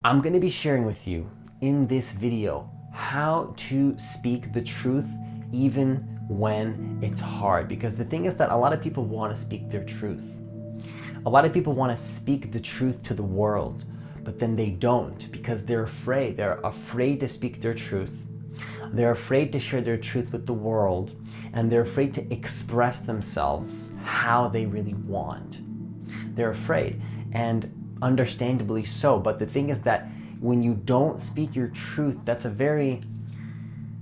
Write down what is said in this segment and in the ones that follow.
I'm going to be sharing with you in this video how to speak the truth even when it's hard. Because the thing is that a lot of people want to speak their truth. A lot of people want to speak the truth to the world, but then they don't because they're afraid. They're afraid to speak their truth. They're afraid to share their truth with the world, and they're afraid to express themselves how they really want. They're afraid, and understandably so. But the thing is that when you don't speak your truth, that's a very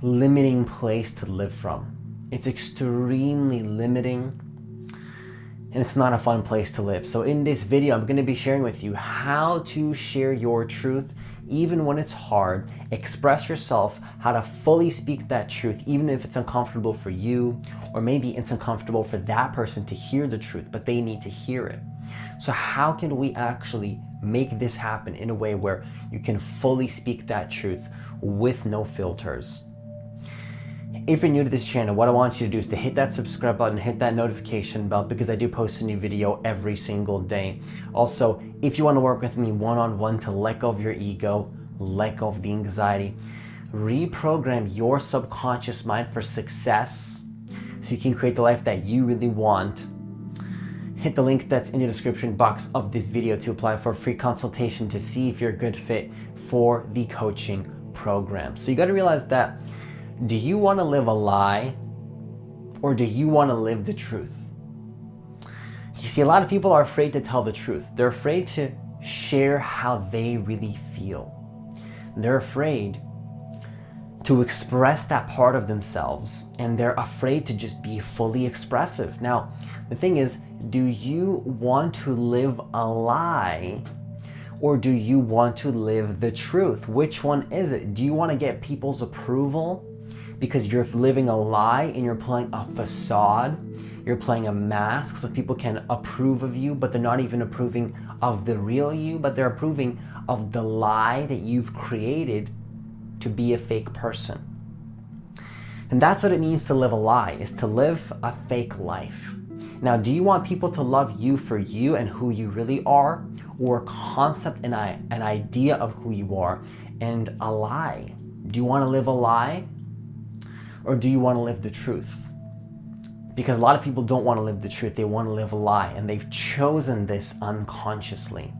limiting place to live from. It's extremely limiting, and it's not a fun place to live. So in this video, I'm going to be sharing with you how to share your truth even when it's hard, express yourself, how to fully speak that truth even if it's uncomfortable for you, or maybe it's uncomfortable for that person to hear the truth, but they need to hear it. So how can we actually make this happen in a way where you can fully speak that truth with no filters? If you're new to this channel, what I want you to do is to hit that subscribe button, hit that notification bell, because I do post a new video every single day. Also, if you want to work with me one-on-one to let go of your ego, let go of the anxiety, reprogram your subconscious mind for success so you can create the life that you really want, hit the link that's in the description box of this video to apply for a free consultation to see if you're a good fit for the coaching program. So you got to realize that, do you want to live a lie or do you want to live the truth? You see, a lot of people are afraid to tell the truth. They're afraid to share how they really feel. They're afraid to express that part of themselves, and they're afraid to just be fully expressive. Now, the thing is, do you want to live a lie or do you want to live the truth? Which one is it? Do you want to get people's approval because you're living a lie and you're playing a facade? You're playing a mask so people can approve of you, but they're not even approving of the real you, but they're approving of the lie that you've created to be a fake person. And that's what it means to live a lie, is to live a fake life. Now, do you want people to love you for you and who you really are, or a concept and an idea of who you are and a lie? Do you want to live a lie or do you want to live the truth? Because a lot of people don't want to live the truth, they want to live a lie, and they've chosen this unconsciously.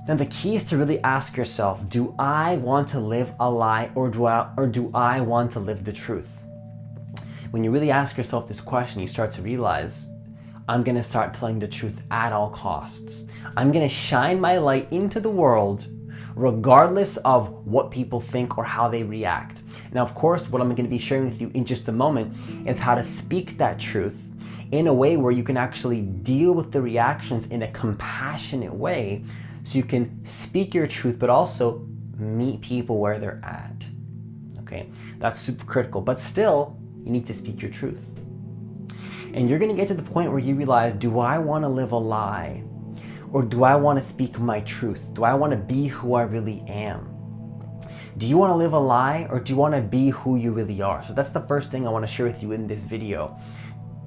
Now the key is to really ask yourself, do I want to live a lie or do I want to live the truth? When you really ask yourself this question, you start to realize, I'm going to start telling the truth at all costs. I'm going to shine my light into the world regardless of what people think or how they react. Now, of course, what I'm going to be sharing with you in just a moment is how to speak that truth in a way where you can actually deal with the reactions in a compassionate way, so you can speak your truth but also meet people where they're at. Okay, that's super critical, but still, you need to speak your truth. And you're going to get to the point where you realize, do I want to live a lie or do I want to speak my truth? Do I want to be who I really am? Do you want to live a lie or do you want to be who you really are? So that's the first thing I want to share with you in this video.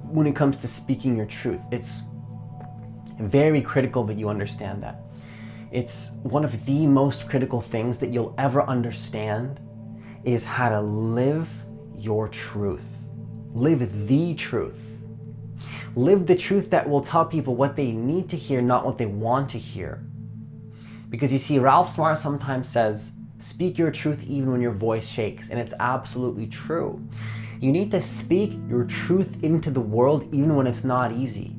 When it comes to speaking your truth, it's very critical that you understand that. It's one of the most critical things that you'll ever understand, is how to live your truth. Live the truth. Live the truth that will tell people what they need to hear, not what they want to hear. Because you see, Ralph Smart sometimes says, speak your truth even when your voice shakes, and it's absolutely true. You need to speak your truth into the world even when it's not easy,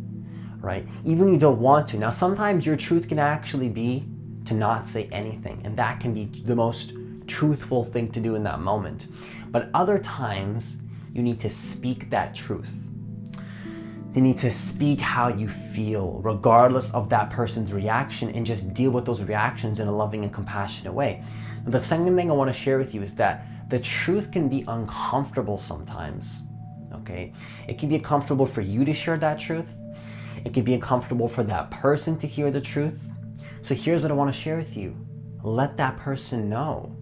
right? Even when you don't want to. Now, sometimes your truth can actually be to not say anything, and that can be the most truthful thing to do in that moment. But other times, you need to speak that truth. You need to speak how you feel, regardless of that person's reaction, and just deal with those reactions in a loving and compassionate way. And the second thing I want to share with you is that the truth can be uncomfortable sometimes, okay? It can be uncomfortable for you to share that truth. It can be uncomfortable for that person to hear the truth. So here's what I want to share with you. Let that person know.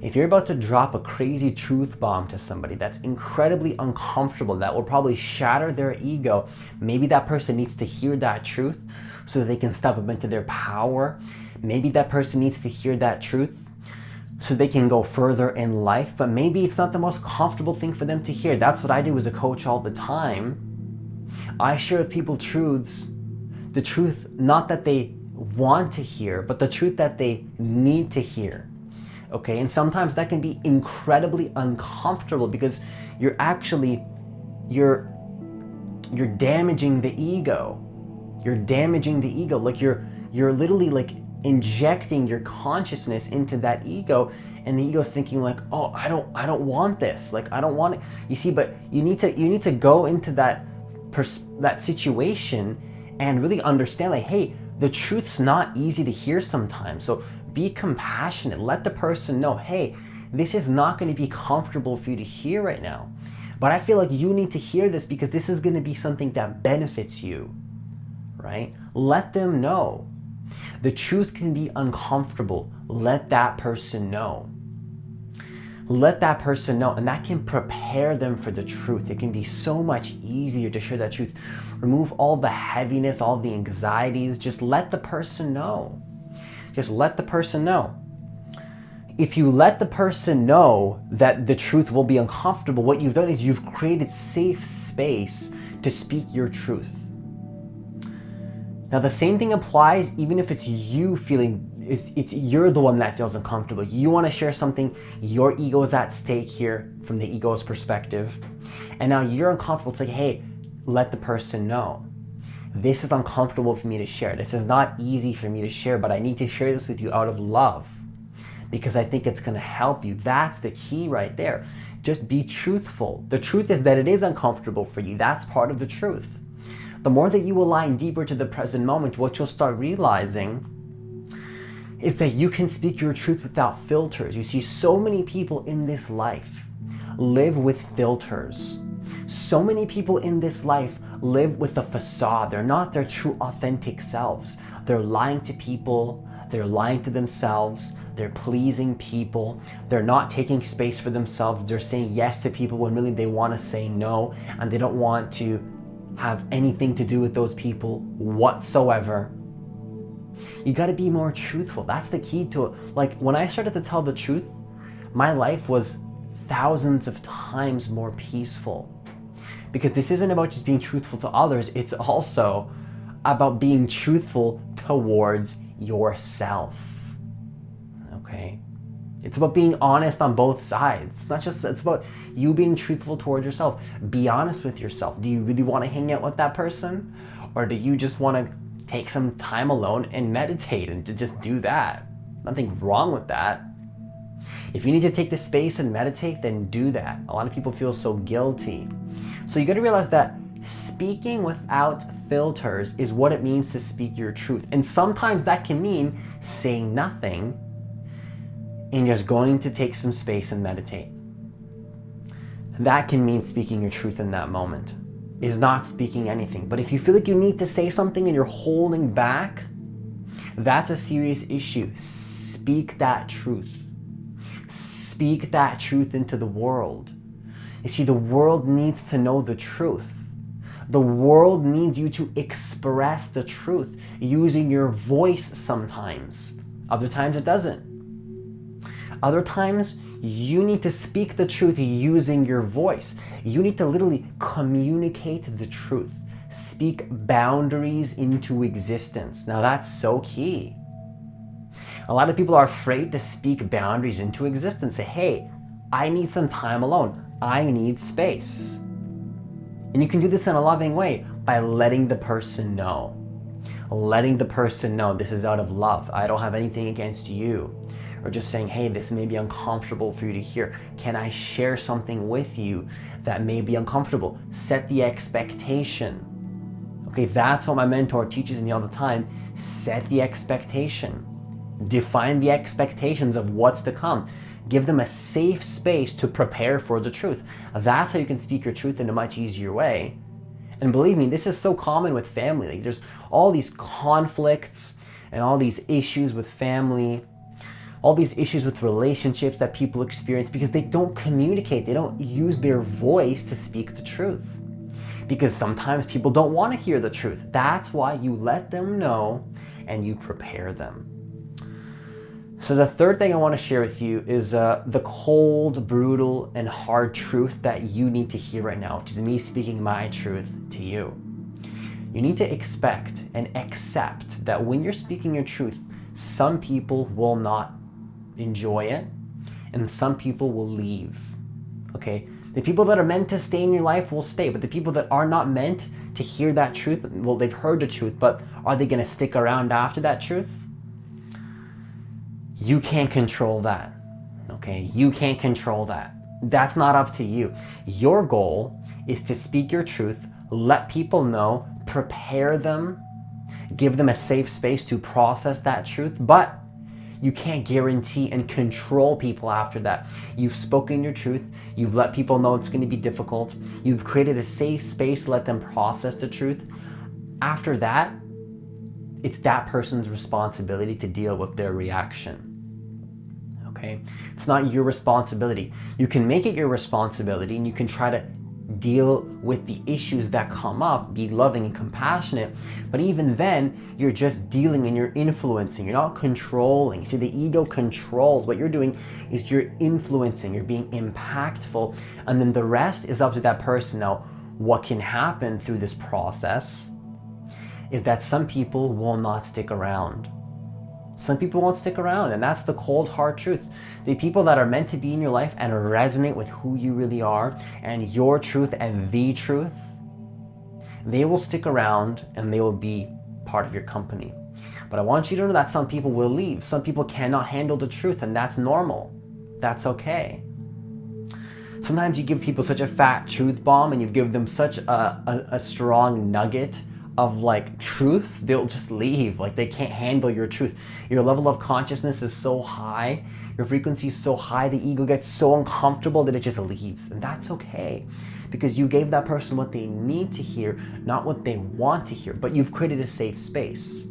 If you're about to drop a crazy truth bomb to somebody that's incredibly uncomfortable, that will probably shatter their ego, maybe that person needs to hear that truth so that they can step up into their power. Maybe that person needs to hear that truth so they can go further in life, but maybe it's not the most comfortable thing for them to hear. That's what I do as a coach all the time. I share with people truths, the truth not that they want to hear, but the truth that they need to hear. Okay, and sometimes that can be incredibly uncomfortable because you're damaging the ego. You're damaging the ego. Like you're literally like injecting your consciousness into that ego, and the ego's thinking like, oh, I don't want this. Like I don't want it. You see, but you need to go into that situation and really understand like, hey, the truth's not easy to hear sometimes. So be compassionate. Let the person know, hey, this is not going to be comfortable for you to hear right now. But I feel like you need to hear this because this is going to be something that benefits you, right? Let them know. The truth can be uncomfortable. Let that person know. Let that person know, and that can prepare them for the truth. It can be so much easier to share that truth. Remove all the heaviness, all the anxieties. Just let the person know. Just let the person know. If you let the person know that the truth will be uncomfortable, what you've done is you've created safe space to speak your truth. Now the same thing applies even if it's you feeling, you're the one that feels uncomfortable. You want to share something, your ego is at stake here from the ego's perspective. And now you're uncomfortable. It's like, hey, let the person know. This is uncomfortable for me to share. This is not easy for me to share, but I need to share this with you out of love because I think it's going to help you. That's the key right there. Just be truthful. The truth is that it is uncomfortable for you. That's part of the truth. The more that you align deeper to the present moment, what you'll start realizing is that you can speak your truth without filters. You see, so many people in this life live with filters. So many people in this life live with a facade. They're not their true authentic selves. They're lying to people. They're lying to themselves. They're pleasing people. They're not taking space for themselves. They're saying yes to people when really they want to say no, and they don't want to have anything to do with those people whatsoever. You got to be more truthful. That's the key to it. Like when I started to tell the truth, my life was thousands of times more peaceful. Because this isn't about just being truthful to others, it's also about being truthful towards yourself. Okay? It's about being honest on both sides. It's about you being truthful towards yourself. Be honest with yourself. Do you really want to hang out with that person? Or do you just want to take some time alone and meditate and to just do that? Nothing wrong with that. If you need to take the space and meditate, then do that. A lot of people feel so guilty. So you got to realize that speaking without filters is what it means to speak your truth. And sometimes that can mean saying nothing and just going to take some space and meditate. That can mean speaking your truth in that moment, is not speaking anything. But if you feel like you need to say something and you're holding back, that's a serious issue. Speak that truth. Speak that truth into the world. You see, the world needs to know the truth. The world needs you to express the truth using your voice sometimes. Other times it doesn't. Other times you need to speak the truth using your voice. You need to literally communicate the truth. Speak boundaries into existence. Now that's so key. A lot of people are afraid to speak boundaries into existence. Say, hey, I need some time alone. I need space. And you can do this in a loving way by letting the person know. Letting the person know this is out of love. I don't have anything against you. Or just saying, hey, this may be uncomfortable for you to hear. Can I share something with you that may be uncomfortable? Set the expectation. Okay, that's what my mentor teaches me all the time. Set the expectation. Define the expectations of what's to come. Give them a safe space to prepare for the truth. That's how you can speak your truth in a much easier way. And believe me, this is so common with family. Like, there's all these conflicts and all these issues with family, all these issues with relationships that people experience because they don't communicate. They don't use their voice to speak the truth. Because sometimes people don't want to hear the truth. That's why you let them know and you prepare them. So the third thing I want to share with you is the cold, brutal, and hard truth that you need to hear right now, which is me speaking my truth to you. You need to expect and accept that when you're speaking your truth, some people will not enjoy it and some people will leave, okay? The people that are meant to stay in your life will stay, but the people that are not meant to hear that truth, well, they've heard the truth, but are they going to stick around after that truth? You can't control that, okay? You can't control that. That's not up to you. Your goal is to speak your truth, let people know, prepare them, give them a safe space to process that truth, but you can't guarantee and control people after that. You've spoken your truth, you've let people know it's going to be difficult, you've created a safe space to let them process the truth. After that, it's that person's responsibility to deal with their reaction. Okay? It's not your responsibility. You can make it your responsibility and you can try to deal with the issues that come up, be loving and compassionate, but even then, you're just dealing and you're influencing, you're not controlling. See, the ego controls. What you're doing is you're influencing, you're being impactful, and then the rest is up to that person. Now, what can happen through this process is that some people will not stick around. Some people won't stick around, and that's the cold, hard truth. The people that are meant to be in your life and resonate with who you really are and your truth and the truth, they will stick around and they will be part of your company. But I want you to know that some people will leave. Some people cannot handle the truth, and that's normal. That's okay. Sometimes you give people such a fat truth bomb and you give them such a strong nugget of like truth, they'll just leave. Like they can't handle your truth. Your level of consciousness is so high, your frequency is so high, the ego gets so uncomfortable that it just leaves. And that's okay, because you gave that person what they need to hear, not what they want to hear, but you've created a safe space.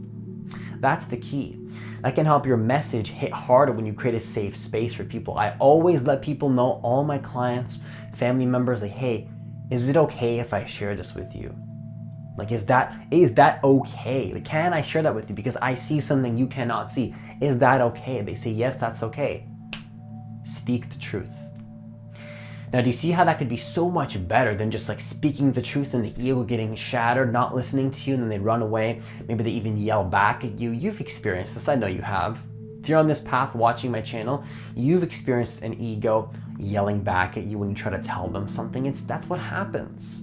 That's the key. That can help your message hit harder when you create a safe space for people. I always let people know, all my clients, family members, like, hey, is it okay if I share this with you? Like, is that okay? Like, can I share that with you? Because I see something you cannot see. Is that okay? They say, yes, that's okay. Speak the truth. Now, do you see how that could be so much better than just like speaking the truth and the ego getting shattered, not listening to you, and then they run away? Maybe they even yell back at you. You've experienced this. I know you have. If you're on this path watching my channel, you've experienced an ego yelling back at you when you try to tell them something. That's what happens.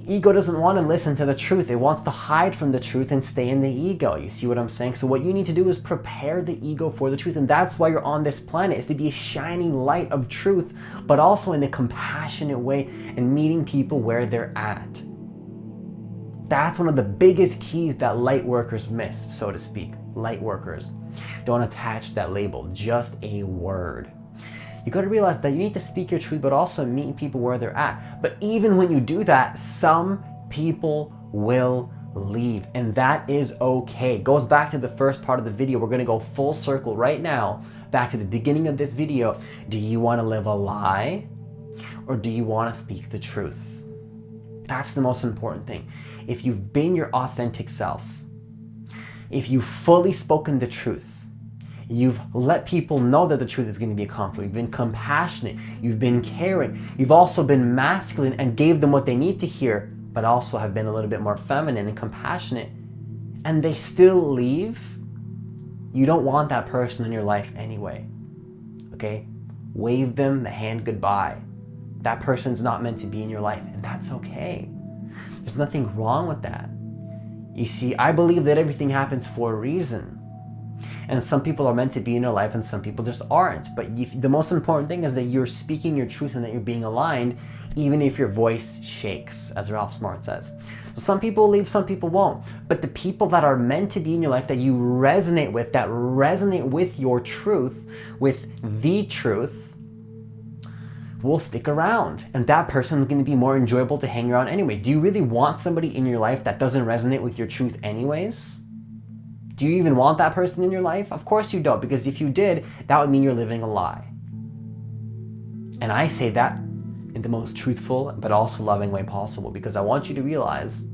Ego doesn't want to listen to the truth. It wants to hide from the truth and stay in the ego. You see what I'm saying? So what you need to do is prepare the ego for the truth. And that's why you're on this planet, is to be a shining light of truth, but also in a compassionate way and meeting people where they're at. That's one of the biggest keys that light workers miss, so to speak. Light workers don't attach that label, just a word. You got to realize that you need to speak your truth, but also meet people where they're at. But even when you do that, some people will leave, and that is okay. It goes back to the first part of the video. We're going to go full circle right now, back to the beginning of this video. Do you want to live a lie, or do you want to speak the truth? That's the most important thing. If you've been your authentic self, if you've fully spoken the truth, you've let people know that the truth is going to be a conflict. You've been compassionate. You've been caring. You've also been masculine and gave them what they need to hear, but also have been a little bit more feminine and compassionate, and they still leave. You don't want that person in your life anyway. Okay? Wave them the hand goodbye. That person's not meant to be in your life, and that's okay. There's nothing wrong with that. You see, I believe that everything happens for a reason. And some people are meant to be in your life and some people just aren't. But the most important thing is that you're speaking your truth and that you're being aligned, even if your voice shakes, as Ralph Smart says. So some people leave, some people won't. But the people that are meant to be in your life, that you resonate with, that resonate with your truth, with the truth, will stick around. And that person is going to be more enjoyable to hang around anyway. Do you really want somebody in your life that doesn't resonate with your truth anyways? Do you even want that person in your life? Of course you don't, because if you did, that would mean you're living a lie. And I say that in the most truthful but also loving way possible, because I want you to realize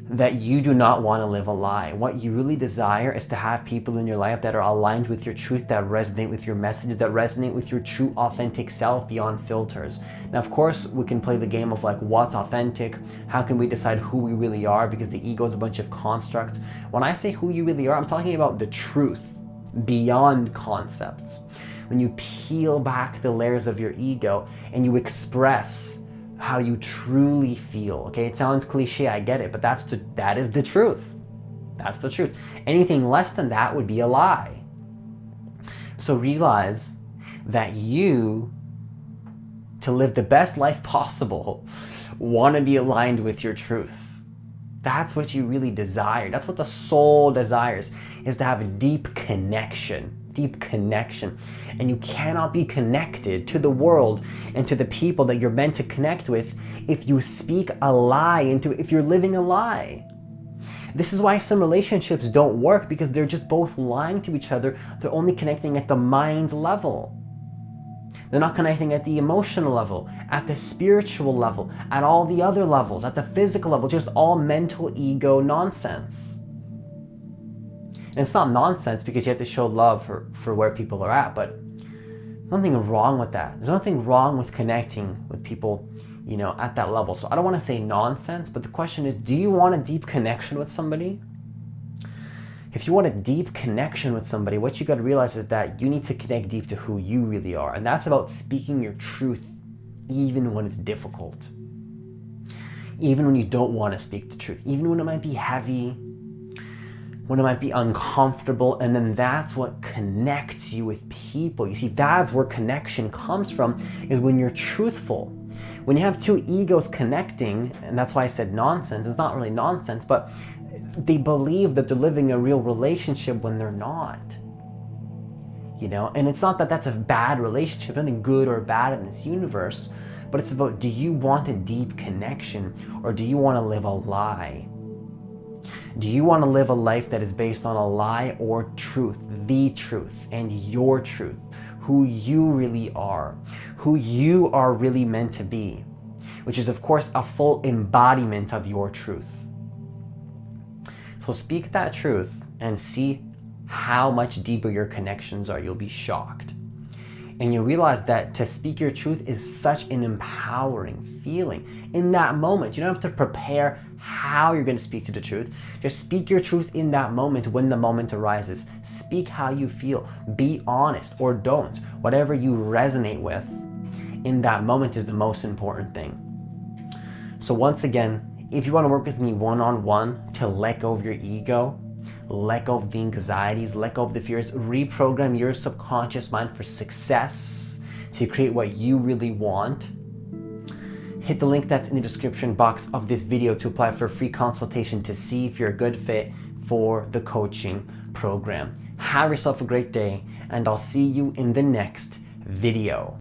that you do not want to live a lie. What you really desire is to have people in your life that are aligned with your truth, that resonate with your message, that resonate with your true authentic self beyond filters. Now, of course, we can play the game of like, what's authentic? How can we decide who we really are? Because the ego is a bunch of constructs. When I say who you really are, I'm talking about the truth beyond concepts. When you peel back the layers of your ego and you express how you truly feel. Okay, it sounds cliche, I get it, but that is the truth. That's the truth. Anything less than that would be a lie. So realize that you, to live the best life possible, want to be aligned with your truth. That's what you really desire. That's what the soul desires, is to have a deep connection. And you cannot be connected to the world and to the people that you're meant to connect with if you speak a lie if you're living a lie. This is why some relationships don't work, because they're just both lying to each other. They're only connecting at the mind level. They're not connecting at the emotional level, at the spiritual level, at all the other levels, at the physical level, just all mental ego nonsense. And it's not nonsense because you have to show love for where people are at, but there's nothing wrong with that. There's nothing wrong with connecting with people, at that level. So I don't want to say nonsense, but the question is, do you want a deep connection with somebody? If you want a deep connection with somebody, what you got to realize is that you need to connect deep to who you really are. And that's about speaking your truth, even when it's difficult. Even when you don't want to speak the truth, even when it might be heavy, when it might be uncomfortable, and then that's what connects you with people. You see, that's where connection comes from, is when you're truthful. When you have two egos connecting, and that's why I said nonsense, it's not really nonsense, but they believe that they're living a real relationship when they're not. And it's not that that's a bad relationship, nothing good or bad in this universe, but it's about, do you want a deep connection, or do you want to live a lie? Do you want to live a life that is based on a lie or truth, the truth and your truth, who you really are, who you are really meant to be, which is of course a full embodiment of your truth. So speak that truth and see how much deeper your connections are. You'll be shocked. And you realize that to speak your truth is such an empowering feeling. In that moment, you don't have to prepare how you're going to speak to the truth. Just speak your truth in that moment when the moment arises. Speak how you feel. Be honest or don't. Whatever you resonate with in that moment is the most important thing. So once again, if you want to work with me one-on-one to let go of your ego, let go of the anxieties, let go of the fears, reprogram your subconscious mind for success to create what you really want, hit the link that's in the description box of this video to apply for a free consultation to see if you're a good fit for the coaching program. Have yourself a great day, and I'll see you in the next video.